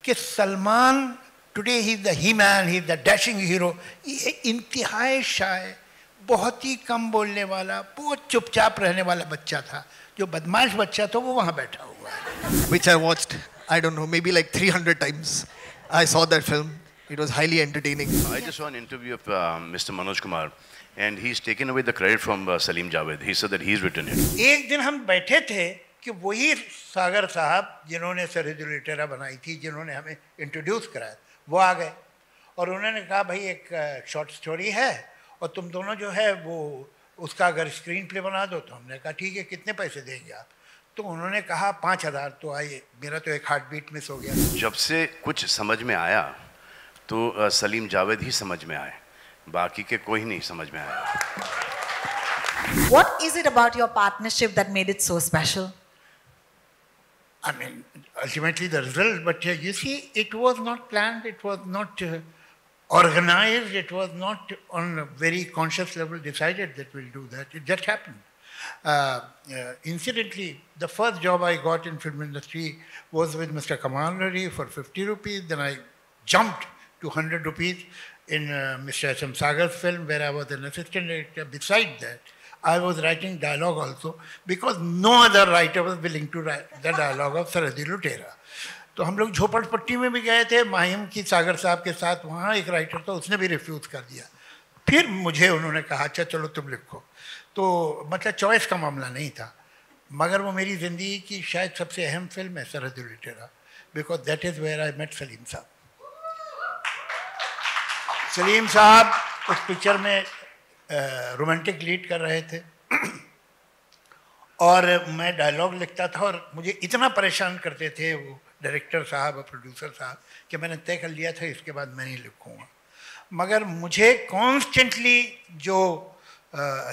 कि Salman today he is the he man, he is the dashing hero, ये इंतहाई शाय, बहुत ही कम बोलने वाला, बहुत चुपचाप रहने वाला बच्चा था। जो बदमाश बच्चा था वो वहाँ बैठा हुआ है। Which I watched, I don't know, maybe like 300 times. I saw that film. It was highly entertaining. I just saw an interview of Mr. Manoj Kumar, and he's taken away the credit from Salim Javed. He said that he's written it. एक दिन हम बैठे थे कि वही सागर साहब जिन्होंने सरहद लुटेरा बनाई थी, जिन्होंने हमें इंट्रोड्यूस कराया, वो आ गए और उन्होंने कहा भाई एक शॉर्ट स्टोरी है और तुम दोनों जो है वो उसका अगर स्क्रीन प्ले बना दो। तो हमने कहा ठीक है, कितने पैसे देंगे आप? तो उन्होंने कहा 5,000। तो आइए, मेरा तो एक हार्ट बीट मिस हो गया। जब से कुछ समझ में आया तो सलीम जावेद ही समझ में आए, बाकी के कोई नहीं समझ में आया। What is it about your partnership that made it so special? I mean, ultimately the result, but you see, it was not planned, it was not organized, it was not on a very conscious level decided that we'll do that. It just happened. Incidentally, the first job I got in film industry was with Mr. Kamal Rari for 50 rupees. Then I jumped to 100 rupees in Mr. S.M. Sagar's film, where I was an assistant director. Besides that, I was writing dialogue also, because no other writer was willing to write the dialogue of सरहदी लुटेरा। तो हम लोग झोपड़पट्टी में भी गए थे माहिम की सागर साहब के साथ, वहाँ एक राइटर था, उसने भी रिफ्यूज़ कर दिया। फिर मुझे उन्होंने कहा अच्छा चलो तुम लिखो। तो मतलब चॉइस का मामला नहीं था, मगर वो मेरी ज़िंदगी की शायद सबसे अहम फिल्म है Sarhad Lutera, because that is where I met Salim साहब। सलीम साहब उस पिक्चर में रोमांटिक लीड कर रहे थे और मैं डायलॉग लिखता था और मुझे इतना परेशान करते थे वो डायरेक्टर साहब और प्रोड्यूसर साहब कि मैंने तय कर लिया था इसके बाद मैं नहीं लिखूँगा। मगर मुझे कॉन्स्टेंटली जो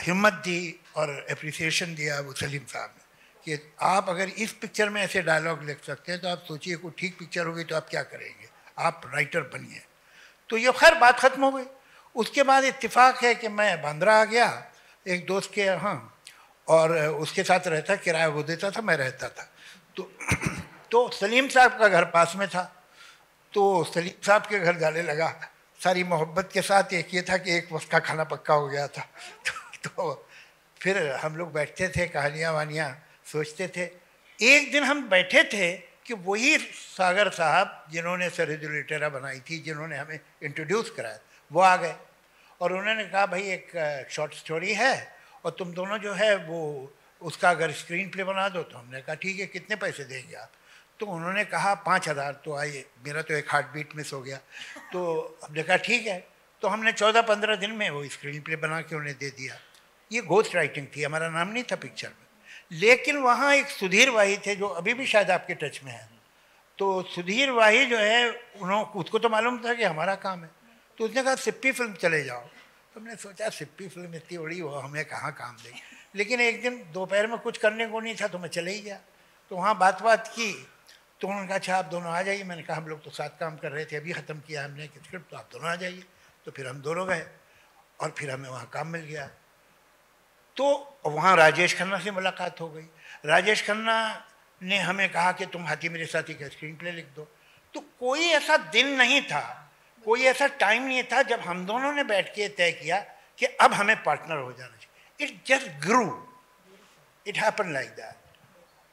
हिम्मत दी और अप्रिसिएशन दिया वो सलीम साहब ने कि आप अगर इस पिक्चर में ऐसे डायलॉग लिख सकते हैं तो आप सोचिए कोई ठीक पिक्चर होगी तो आप क्या करेंगे, आप राइटर बनिए। तो ये खैर बात ख़त्म हो गई। उसके बाद इत्तेफाक है कि मैं बांद्रा आ गया एक दोस्त के यहाँ और उसके साथ रहता, किराया वो देता था, मैं रहता था। तो सलीम साहब का घर पास में था, तो सलीम साहब के घर जाने लगा सारी मोहब्बत के साथ। एक ये था कि एक वक्त का खाना पक्का हो गया था। तो फिर हम लोग बैठते थे, कहानियाँ वानियाँ सोचते थे। एक दिन हम बैठे थे कि वही सागर साहब जिन्होंने सरहद लुटेरा बनाई थी, जिन्होंने हमें इंट्रोड्यूस कराया, वो आ गए और उन्होंने कहा भाई एक शॉर्ट स्टोरी है और तुम दोनों जो है वो उसका अगर स्क्रीन प्ले बना दो। तो हमने कहा ठीक है, कितने पैसे देंगे आप? तो उन्होंने कहा 5,000। तो आइए, मेरा तो एक हार्ट बीट मिस हो गया। तो हमने कहा ठीक है। तो हमने 14-15 दिन में वो स्क्रीन प्ले बना के उन्हें दे दिया। ये घोस्ट राइटिंग थी, हमारा नाम नहीं था पिक्चर में। लेकिन वहाँ एक सुधीर वाही थे जो अभी भी शायद आपके टच में हैं। तो सुधीर वाही जो है उसको तो मालूम था कि हमारा काम है, तो उसने कहा सिप्पी फिल्म चले जाओ। तो हमने सोचा सिप्पी फिल्म इतनी बड़ी वो हमें कहाँ काम देगी। लेकिन एक दिन दोपहर में कुछ करने को नहीं था तो मैं चले ही गया। तो वहाँ बात की तो उन्होंने कहा अच्छा आप दोनों आ जाइए। मैंने कहा हम लोग तो साथ काम कर रहे थे, अभी ख़त्म किया हमने स्क्रिप्ट, तो आप दोनों आ जाइए। तो फिर हम दोनों गए और फिर हमें वहाँ काम मिल गया। तो वहाँ राजेश खन्ना से मुलाकात हो गई। राजेश खन्ना ने हमें कहा कि तुम हाथी मेरे साथी का स्क्रीन प्ले लिख दो। तो कोई ऐसा दिन नहीं था, कोई ऐसा टाइम नहीं था जब हम दोनों ने बैठ के तय किया कि अब हमें पार्टनर हो जाना चाहिए। It just grew, it happen like that.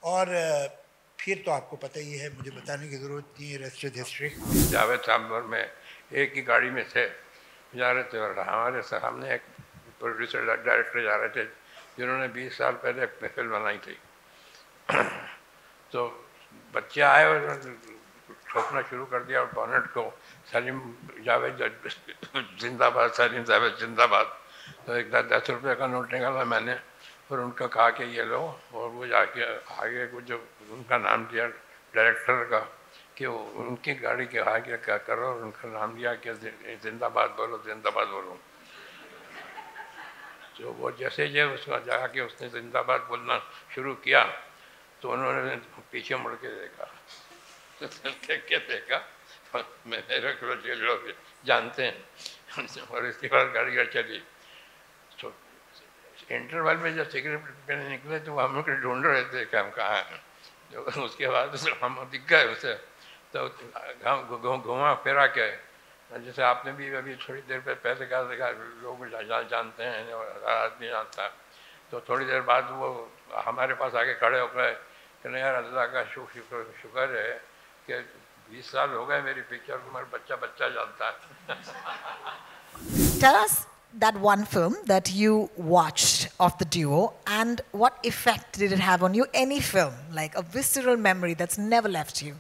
और फिर तो आपको पता ही है, मुझे बताने की ज़रूरत नहीं है, रेस्ट इज हिस्ट्री। जावेद साहब और मैं एक ही गाड़ी में थे, जा रहे थे और हमारे सामने एक प्रोड्यूसर डायरेक्टर जा रहे थे जिन्होंने 20 साल पहले फिल्म बनाई थी। तो बच्चे आए और ठोकना शुरू कर दिया और बॉनेट को सलीम जावेद जिंदाबाद, सलीम जावेद जिंदाबाद। तो एक 10 रुपये का नोट निकाला मैंने और उनका कहा कि ये लो, और वो जाके आगे को जो उनका नाम दिया डायरेक्टर का कि वो उनकी गाड़ी के आगे क्या करो, और उनका नाम दिया कि जिंदाबाद बोलो, जिंदाबाद बोलो। तो वो जैसे उसका जाके उसने जिंदाबाद बोलना शुरू किया तो उन्होंने पीछे मुड़ के देखा, तो देख के देखा मेरे को लोग जानते हैं। और इसके बाद गाड़ी चली। तो इंटरवल में जब सिगरेट पीने निकले तो वो हम लोग ढूंढ रहे थे कि हम कहाँ हैं। जो उसके बाद हम दिख गए उसे, तो घुमा फिरा के, जैसे आपने भी अभी थोड़ी देर पहले कहा था लोग जानते हैं और आदमी जानता है, तो थोड़ी देर बाद वो हमारे पास आके खड़े हो गए कि नहीं यार अल्लाह का शुक्र है कि 20 साल हो गए मेरी पिक्चर को, मेरा बच्चा जानता है। Tell us that one film that you watched of the duo and what effect did it have on you? Any film, like a visceral memory that's never left you.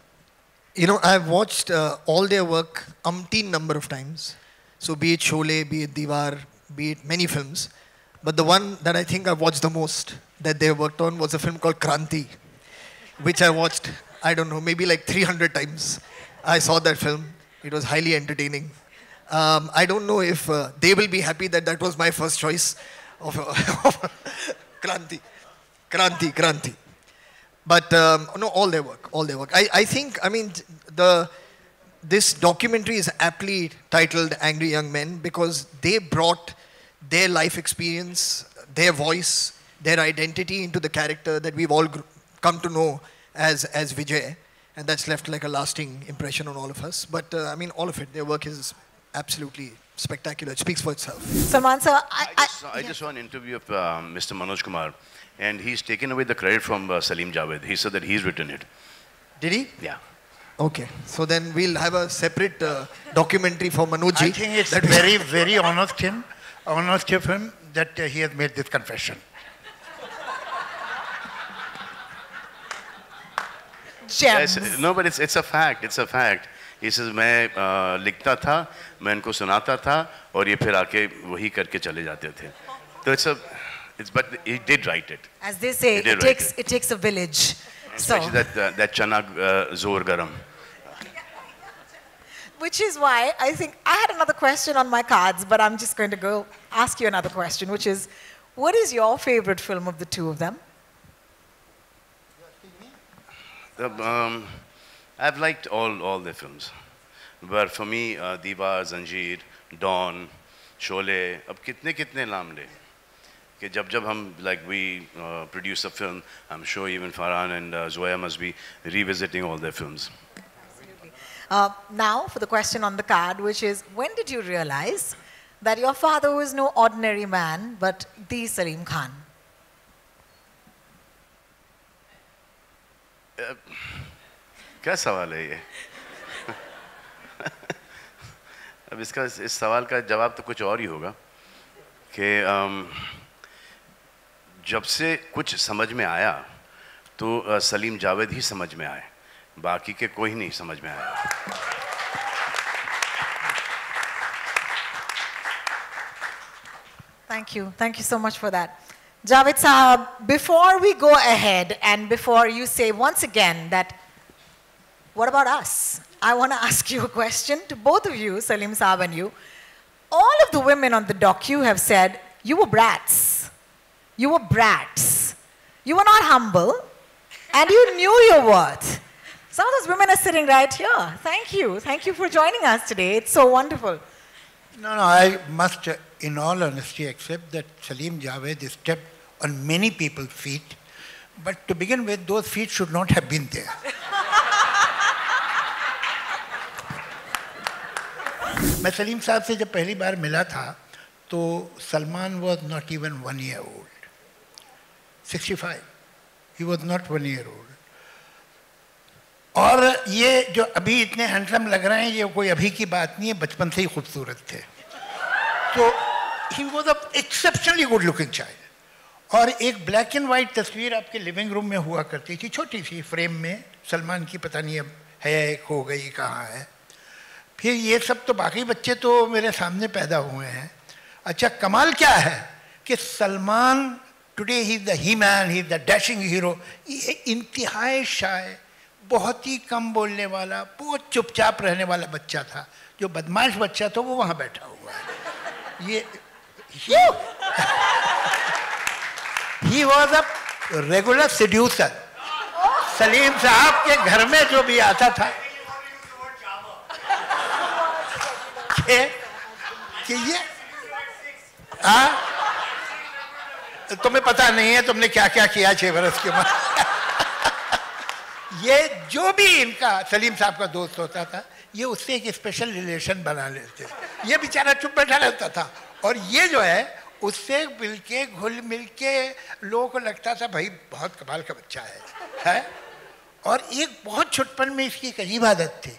You know, I've watched all their work umpteen number of times. So be it Sholay, be it Diwar, be it many films. But the one that I think I've watched the most that they worked on was a film called Kranti, which I watched, I don't know, maybe like 300 times. I saw that film. It was highly entertaining. I don't know if they will be happy that that was my first choice of Kranti. But no, all their work. I think, I mean, this documentary is aptly titled Angry Young Men because they brought their life experience, their voice, their identity into the character that we've all come to know as Vijay. And that's left like a lasting impression on all of us. But I mean, all of it, their work is absolutely spectacular. It speaks for itself. Salman sir, I just saw an interview of Mr. Manoj Kumar, and he's taken away the credit from Salim Javed. He said that he's written it. Did he? Yeah. Okay. So then we'll have a separate documentary for Manoj. I think it's very, very honest of him that he has made this confession. gems. Yes, no, but it's a fact. It's a fact. He says मैं लिखता था, मैं इनको सुनाता था, और ये फिर आके वही करके चले जाते थे. So but he did write it. As they say, it takes a village. Especially that chana zor garam. Which is why I think I had another question on my cards, but I'm just going to go ask you another question, which is, what is your favorite film of the two of them? I've liked all their films, but for me, Diva, Zanjeer, Dawn, Sholay, अब कितने नाम ले कि जब हम we produce a film, I'm sure even Farhan and Zoya must be revisiting all their films. Absolutely. Now for the question on the card, which is, when did you realize that your father was no ordinary man, but the Salim Khan? क्या सवाल है ये? अब इस सवाल का जवाब तो कुछ और ही होगा कि जब से कुछ समझ में आया तो सलीम जावेद ही समझ में आए, बाकी के कोई नहीं समझ में आया. Thank you so much for that. Javed Sahab, before we go ahead and before you say once again that, what about us? I want to ask you a question to both of you, Salim Sahab and you. All of the women on the docu have said, you were brats. You were brats. You were not humble, and you knew your worth. Some of those women are sitting right here. Thank you. Thank you for joining us today. It's so wonderful. No, I must, in all honesty, accept that Salim Javed stepped on many people's feet, but to begin with, those feet should not have been there. मैं सलीम साहब से जब पहली बार मिला था तो Salman was not even 1 year old. 65. He was not 1 year old. और ये जो अभी इतने हैंडसम लग रहे हैं ये कोई अभी की बात नहीं है, बचपन से ही खूबसूरत थे. तो he was an exceptionally good looking child. और एक ब्लैक एंड वाइट तस्वीर आपके लिविंग रूम में हुआ करती थी, छोटी सी फ्रेम में, सलमान की पता नहीं अब है खो गई कहाँ है. फिर ये सब तो बाकी बच्चे तो मेरे सामने पैदा हुए हैं. अच्छा कमाल क्या है कि Salman today he is the he man, he is the dashing hero. ये इंतहाई शाय, बहुत ही कम बोलने वाला, बहुत चुपचाप रहने वाला बच्चा था. जो बदमाश बच्चा था वो वहाँ बैठा हुआ है. ये he was a regular seducer. Salim साहब के घर में जो भी आता था कि ये तुम्हें पता नहीं है तुमने क्या क्या किया 6 बरस के बाद. ये जो भी इनका सलीम साहब का दोस्त होता था, ये उससे एक स्पेशल रिलेशन बना लेते। ये बेचारा चुप बैठा रहता था और ये जो है उससे मिलके घुल मिलके लोगों को लगता था भाई बहुत कमाल का बच्चा है? और एक बहुत छुटपन में इसकी एक अजीब आदत थी,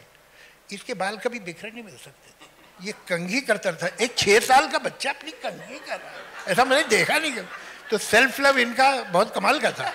इसके बाल कभी बिखरे नहीं मिल सकते थे, ये कंघी करता था। एक 6 साल का बच्चा अपनी कंघी कर रहा है, ऐसा मैंने देखा नहीं। तो सेल्फ लव इनका बहुत कमाल का था।